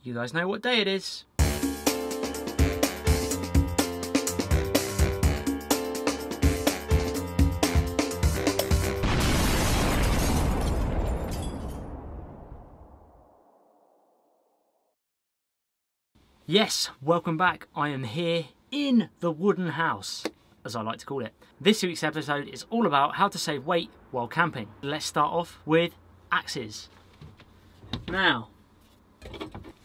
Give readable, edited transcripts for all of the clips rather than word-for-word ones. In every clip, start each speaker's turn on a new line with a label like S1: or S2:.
S1: You guys know what day it is. Yes, welcome back. I am here in the wooden house, as I like to call it. This week's episode is all about how to save weight while camping. Let's start off with axes. Now,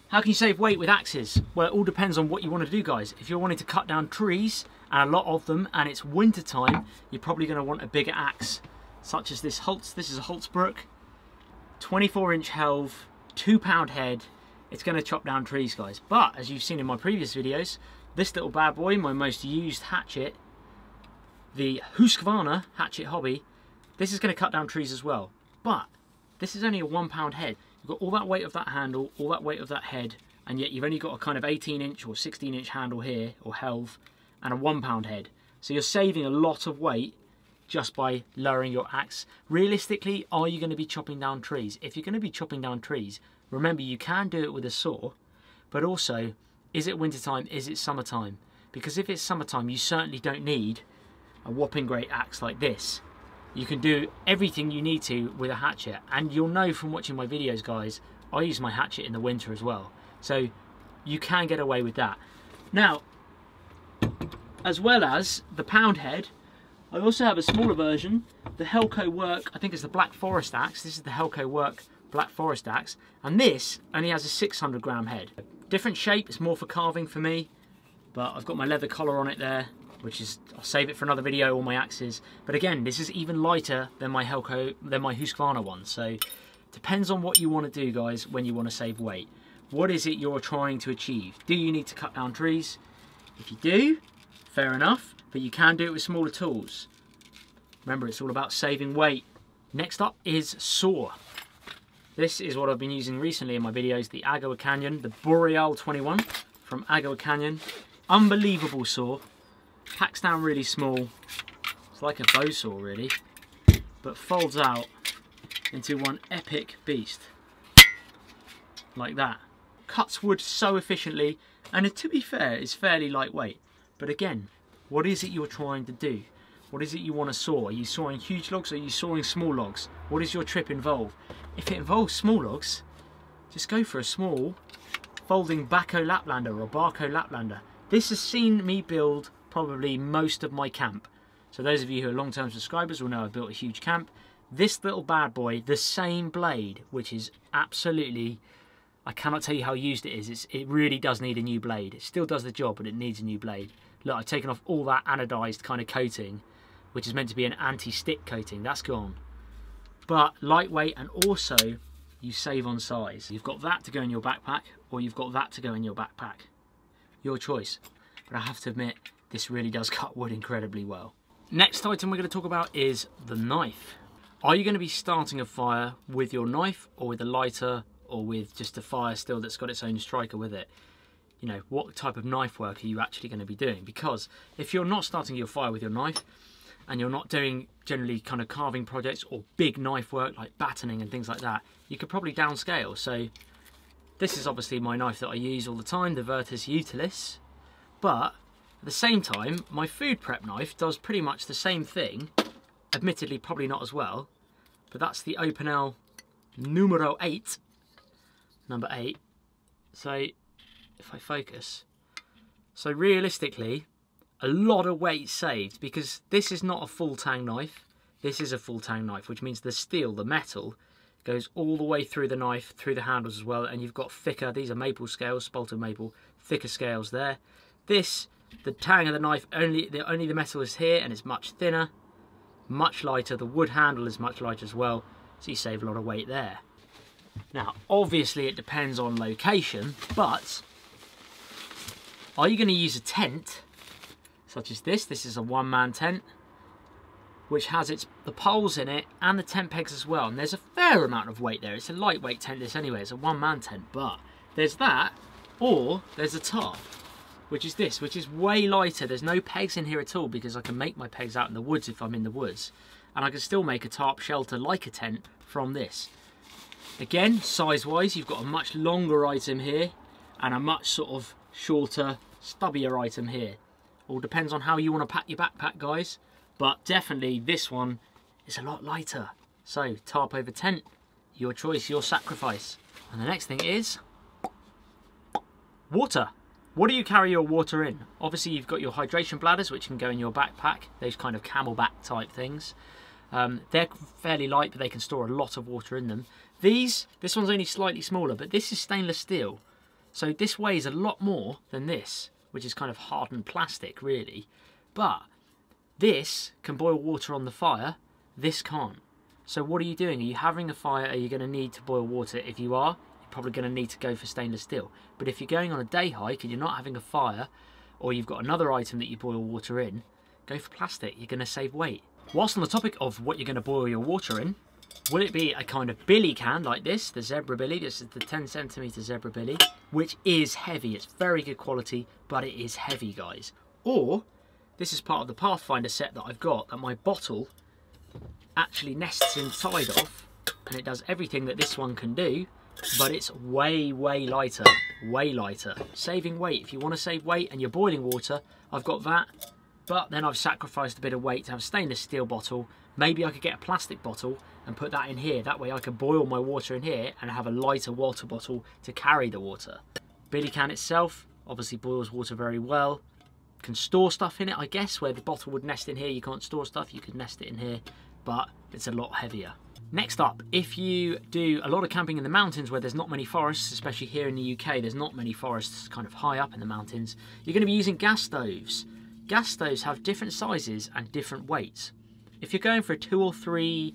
S1: how can you save weight with axes? Well, it all depends on what you want to do, guys. If you're wanting to cut down trees, and a lot of them, and it's winter time, you're probably going to want a bigger axe, such as this Holtz. This is a Holtzbrook, 24-inch helve, 2-pound head. It's going to chop down trees, guys. But as you've seen in my previous videos, this little bad boy, my most used hatchet, the Husqvarna hatchet hobby, this is going to cut down trees as well. But this is only a 1-pound head. You've got all that weight of that handle, all that weight of that head, and yet you've only got a kind of 18-inch or 16-inch handle here, or helve, and a 1-pound head. So you're saving a lot of weight just by lowering your axe. Realistically, are you going to be chopping down trees? If you're going to be chopping down trees, remember, you can do it with a saw, but also, is it wintertime, is it summertime? Because if it's summertime, you certainly don't need a whopping great axe like this. You can do everything you need to with a hatchet, and you'll know from watching my videos, guys, I use my hatchet in the winter as well. So you can get away with that. Now, as well as the pound head, I also have a smaller version, the Helco Work, I think it's the Black Forest axe. This is the Helco Work Black Forest axe, and this only has a 600-gram head. Different shape, it's more for carving for me, but I've got my leather collar on it there, which is, I'll save it for another video, all my axes. But again, this is even lighter than my Husqvarna one, so depends on what you want to do, guys, when you want to save weight. What is it you're trying to achieve? Do you need to cut down trees? If you do, fair enough, but you can do it with smaller tools. Remember, it's all about saving weight. Next up is saw. This is what I've been using recently in my videos, the Agua Canyon, the Boreal 21 from Agua Canyon. Unbelievable saw. Hacks down really small. It's like a bow saw, really, but folds out into one epic beast. Like that. Cuts wood so efficiently, and to be fair, is fairly lightweight. But again, what is it you're trying to do? What is it you want to saw? Are you sawing huge logs or are you sawing small logs? What does your trip involve? If it involves small logs, just go for a small folding Baco Laplander or Barco Laplander. This has seen me build probably most of my camp. So those of you who are long-term subscribers will know I've built a huge camp. This little bad boy, the same blade, which is absolutely, I cannot tell you how used it is. It really does need a new blade. It still does the job, but it needs a new blade. Look, I've taken off all that anodized kind of coating, which is meant to be an anti-stick coating. That's gone. But lightweight, and also you save on size. You've got that to go in your backpack, or you've got that to go in your backpack. Your choice. But I have to admit, this really does cut wood incredibly well. Next item we're going to talk about is the knife. Are you going to be starting a fire with your knife, or with a lighter, or with just a fire still that's got its own striker with it? You know, what type of knife work are you actually going to be doing? Because if you're not starting your fire with your knife, and you're not doing generally kind of carving projects or big knife work like battening and things like that, you could probably downscale. So this is obviously my knife that I use all the time, the Virtus Utilis. But at the same time, my food prep knife does pretty much the same thing. Admittedly, probably not as well, but that's the Opinel numero 8, number 8. So if I focus, so realistically, a lot of weight saved, because this is not a full tang knife. This is a full tang knife, which means the steel, the metal, goes all the way through the knife, through the handles as well, and you've got thicker, these are maple scales, spalted maple, thicker scales there. This, the tang of the knife, only the metal is here, and it's much thinner, much lighter. The wood handle is much lighter as well, so you save a lot of weight there. Now, obviously it depends on location, but are you going to use a tent such as this? This is a one-man tent, which has the poles in it and the tent pegs as well. And there's a fair amount of weight there. It's a lightweight tent this anyway. It's a one-man tent, but there's that, or there's a tarp, which is this, which is way lighter. There's no pegs in here at all because I can make my pegs out in the woods if I'm in the woods. And I can still make a tarp shelter like a tent from this. Again, size-wise, you've got a much longer item here. and a much sort of shorter, stubbier item here. All depends on how you want to pack your backpack, guys, but definitely this one is a lot lighter. So tarp over tent, your choice, your sacrifice. And the next thing is water. What do you carry your water in? Obviously you've got your hydration bladders, which can go in your backpack, those kind of camelback type things. They're fairly light, but they can store a lot of water in them. This one's only slightly smaller, but this is stainless steel. So this weighs a lot more than this, which is kind of hardened plastic really. But this can boil water on the fire, this can't. So what are you doing? Are you having a fire? Are you going to need to boil water? If you are, you're probably going to need to go for stainless steel. But if you're going on a day hike and you're not having a fire, or you've got another item that you boil water in, go for plastic. You're going to save weight. Whilst on the topic of what you're going to boil your water in, will it be a kind of billy can like this, the zebra billy? This is the 10cm zebra billy, which is heavy. It's very good quality, but it is heavy, guys. Or this is part of the Pathfinder set that I've got, that my bottle actually nests inside of, and it does everything that this one can do, but it's way lighter, way lighter. Saving weight. If you want to save weight and you're boiling water, I've got that, but then I've sacrificed a bit of weight to have a stainless steel bottle. Maybe I could get a plastic bottle and put that in here. That way I could boil my water in here and have a lighter water bottle to carry the water. Billy can itself obviously boils water very well. Can store stuff in it, I guess. Where the bottle would nest in here, you can't store stuff, you could nest it in here, but it's a lot heavier. Next up, if you do a lot of camping in the mountains where there's not many forests, especially here in the UK, there's not many forests kind of high up in the mountains, you're going to be using gas stoves. Gas stoves have different sizes and different weights. If you're going for a 2 or 3,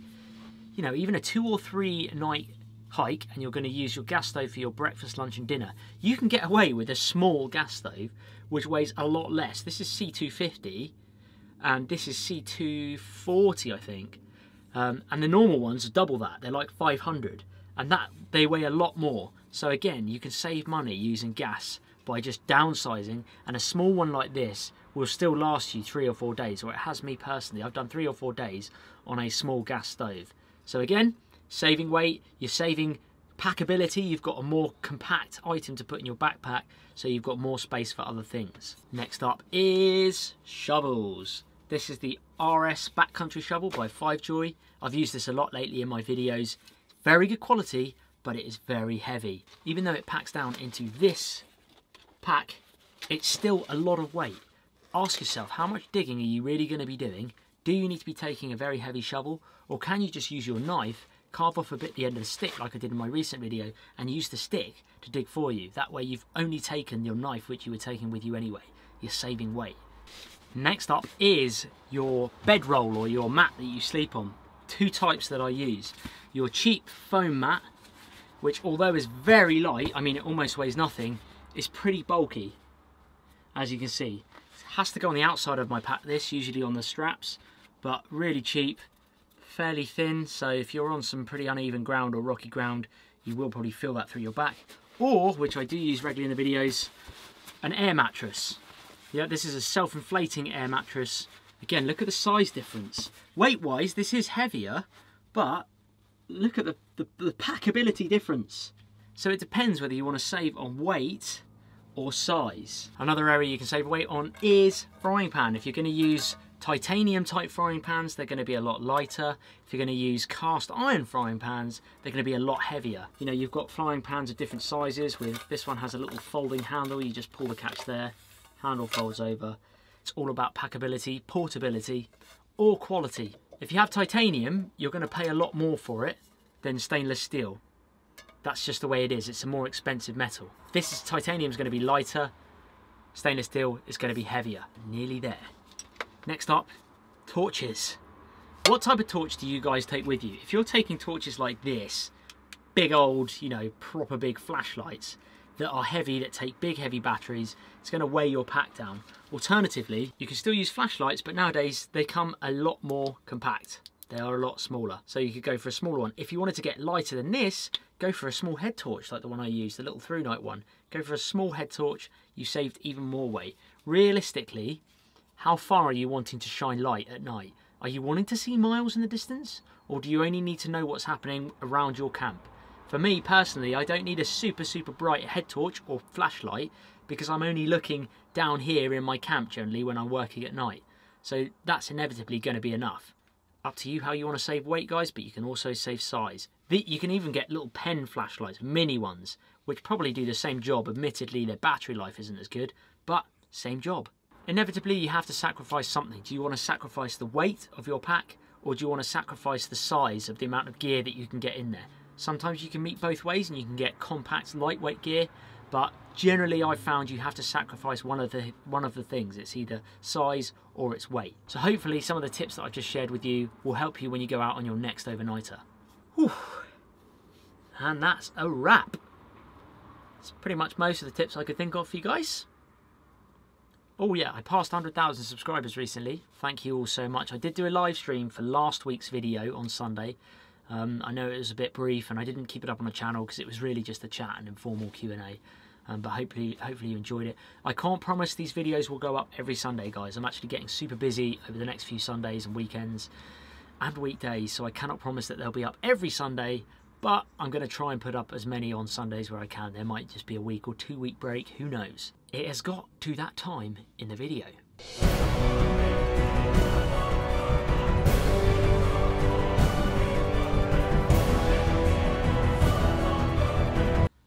S1: you know, even a 2 or 3 night hike, and you're going to use your gas stove for your breakfast, lunch and dinner, you can get away with a small gas stove which weighs a lot less. This is C250 and this is C240, I think. And the normal ones are double that. They're like 500, and that they weigh a lot more. So again, you can save money using gas by just downsizing, and a small one like this will still last you 3 or 4 days, or it has me personally. I've done 3 or 4 days on a small gas stove. So again, saving weight, you're saving packability, you've got a more compact item to put in your backpack, so you've got more space for other things. Next up is shovels. This is the RS Backcountry Shovel by FiveJoy. I've used this a lot lately in my videos. Very good quality, but it is very heavy. Even though it packs down into this pack, it's still a lot of weight. Ask yourself, how much digging are you really going to be doing? Do you need to be taking a very heavy shovel, or can you just use your knife, carve off a bit the end of the stick like I did in my recent video, and use the stick to dig for you? That way you've only taken your knife, which you were taking with you anyway. You're saving weight. Next up is your bedroll, or your mat that you sleep on. 2 types that I use. Your cheap foam mat, which although is very light, I mean it almost weighs nothing, is pretty bulky, as you can see. It has to go on the outside of my pack, this, usually on the straps, but really cheap, fairly thin, so if you're on some pretty uneven ground or rocky ground, you will probably feel that through your back. Or, which I do use regularly in the videos, an air mattress. Yeah, this is a self-inflating air mattress. Again, look at the size difference. Weight-wise, this is heavier, but look at the packability difference. So it depends whether you want to save on weight or size. Another area you can save weight on is frying pan. If you're going to use titanium type frying pans, they're going to be a lot lighter. If you're going to use cast iron frying pans, they're going to be a lot heavier. You know, you've got frying pans of different sizes. With this one has a little folding handle, you just pull the catch there, handle folds over. It's all about packability, portability, or quality. If you have titanium, you're going to pay a lot more for it than stainless steel. That's just the way it is. It's a more expensive metal. Titanium is going to be lighter, stainless steel is going to be heavier. Nearly there. Next up, torches. What type of torch do you guys take with you? If you're taking torches like this, big old, you know, proper big flashlights that are heavy, that take big heavy batteries, it's going to weigh your pack down. Alternatively, you can still use flashlights, but nowadays they come a lot more compact. They are a lot smaller, so you could go for a smaller one. If you wanted to get lighter than this, go for a small head torch like the one I used, the little through night one. Go for a small head torch, you saved even more weight. Realistically, how far are you wanting to shine light at night? Are you wanting to see miles in the distance? Or do you only need to know what's happening around your camp? For me personally, I don't need a super bright head torch or flashlight because I'm only looking down here in my camp generally when I'm working at night. So that's inevitably going to be enough. Up to you how you want to save weight, guys, but you can also save size. You can even get little pen flashlights, mini ones, which probably do the same job. Admittedly, their battery life isn't as good, but same job. Inevitably, you have to sacrifice something. Do you want to sacrifice the weight of your pack, or do you want to sacrifice the size of the amount of gear that you can get in there? Sometimes you can meet both ways and you can get compact, lightweight gear, but generally I've found you have to sacrifice one of the things. It's either size or it's weight. So hopefully some of the tips that I've just shared with you will help you when you go out on your next overnighter. Whew. And that's a wrap. That's pretty much most of the tips I could think of for you guys. Oh yeah, I passed 100,000 subscribers recently. Thank you all so much. I did do a live stream for last week's video on Sunday. I know it was a bit brief and I didn't keep it up on the channel because it was really just a chat and informal Q&A. But hopefully you enjoyed it. I can't promise these videos will go up every Sunday, guys. I'm actually getting super busy over the next few Sundays and weekends and weekdays, so I cannot promise that they'll be up every Sunday, but I'm going to try and put up as many on Sundays where I can. There might just be a week or 2 week break, who knows. It has got to that time in the video.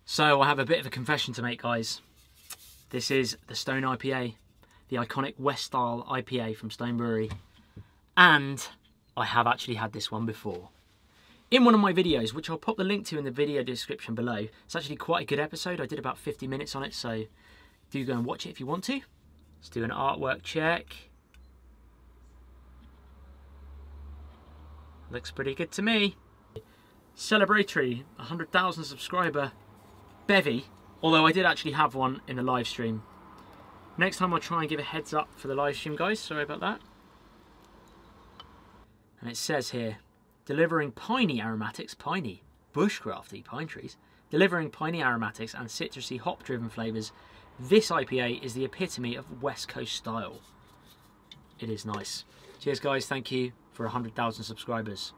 S1: So I have a bit of a confession to make, guys. This is the Stone IPA, the iconic West style IPA from Stone Brewery. And I have actually had this one before. In one of my videos, which I'll pop the link to in the video description below. It's actually quite a good episode. I did about 50 minutes on it, so do go and watch it if you want to. Let's do an artwork check. Looks pretty good to me. Celebratory 100,000 subscriber bevy, although I did actually have one in the live stream. Next time I'll try and give a heads up for the live stream, guys. Sorry about that. And it says here, delivering piney aromatics, piney, bushcrafty pine trees, delivering piney aromatics and citrusy hop-driven flavours. This IPA is the epitome of West Coast style. It is nice. Cheers, guys. Thank you for 100,000 subscribers.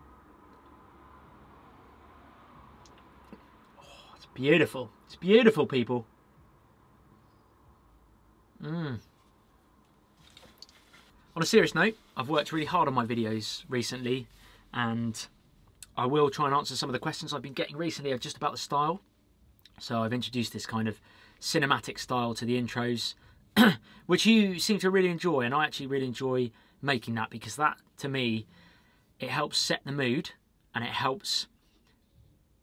S1: Oh, it's beautiful. It's beautiful, people. On a serious note, I've worked really hard on my videos recently, and I will try and answer some of the questions I've been getting recently just about the style. So I've introduced this kind of cinematic style to the intros, which you seem to really enjoy, and I actually really enjoy making that because that, to me, it helps set the mood and it helps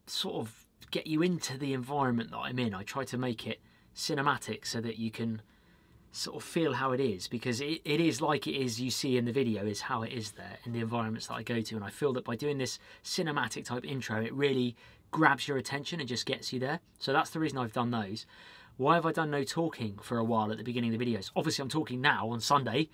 S1: sort of get you into the environment that I'm in. I try to make it cinematic so that you can sort of feel how it is, because it is like it is you see in the video is how it is there in the environments that I go to, and I feel that by doing this cinematic type intro it really grabs your attention and just gets you there. So that's the reason I've done those. Why have I done no talking for a while at the beginning of the videos? Obviously I'm talking now on Sunday,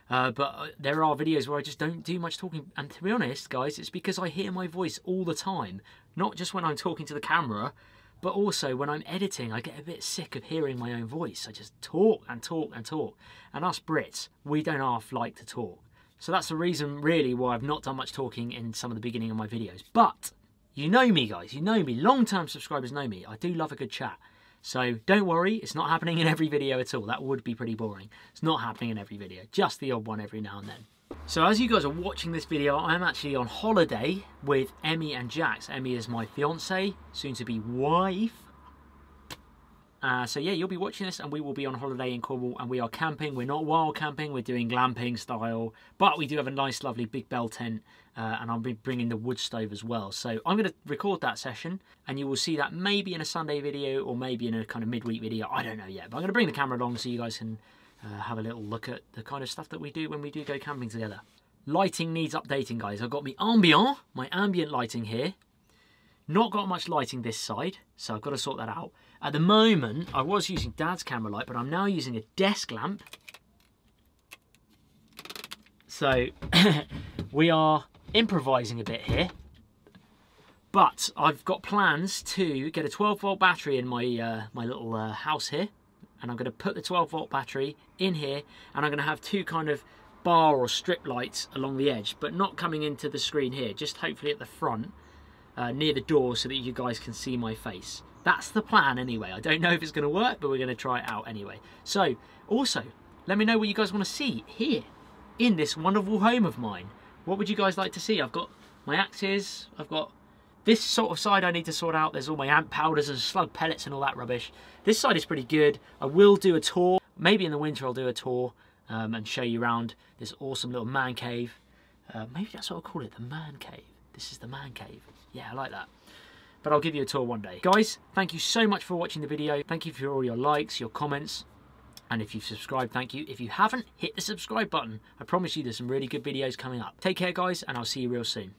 S1: but there are videos where I just don't do much talking, and to be honest, guys, it's because I hear my voice all the time, not just when I'm talking to the camera, but also when I'm editing. I get a bit sick of hearing my own voice. I just talk and talk and talk. And us Brits, we don't half like to talk. So that's the reason really why I've not done much talking in some of the beginning of my videos. But you know me, guys, you know me. Long-term subscribers know me. I do love a good chat. So don't worry, it's not happening in every video at all. That would be pretty boring. It's not happening in every video, just the odd one every now and then. So as you guys are watching this video, I'm actually on holiday with Emmy and Jax. Emmy is my fiance, soon to be wife. So yeah, you'll be watching this and we will be on holiday in Cornwall, and we are camping. We're not wild camping, we're doing glamping style, but we do have a nice lovely big bell tent, and I'll be bringing the wood stove as well. So I'm going to record that session and you will see that maybe in a Sunday video or maybe in a kind of midweek video. I don't know yet, but I'm going to bring the camera along so you guys can have a little look at the kind of stuff that we do when we do go camping together. Lighting needs updating, guys. I've got my ambient lighting here. Not got much lighting this side, so I've got to sort that out. At the moment, I was using Dad's camera light, but I'm now using a desk lamp. So we are improvising a bit here. But I've got plans to get a 12-volt battery in my my little house here. And I'm going to put the 12-volt battery in here, and I'm going to have two kind of bar or strip lights along the edge, but not coming into the screen here, just hopefully at the front, near the door so that you guys can see my face. That's the plan anyway. I don't know if it's going to work, but we're going to try it out anyway. So, also, let me know what you guys want to see here in this wonderful home of mine. What would you guys like to see? I've got my axes, I've got this sort of side I need to sort out. There's all my ant powders and slug pellets and all that rubbish. This side is pretty good. I will do a tour. Maybe in the winter I'll do a tour and show you around this awesome little man cave. Maybe that's what I'll call it, the man cave. This is the man cave. Yeah, I like that. But I'll give you a tour one day. Guys, thank you so much for watching the video. Thank you for all your likes, your comments. And if you've subscribed, thank you. If you haven't, hit the subscribe button. I promise you there's some really good videos coming up. Take care, guys, and I'll see you real soon.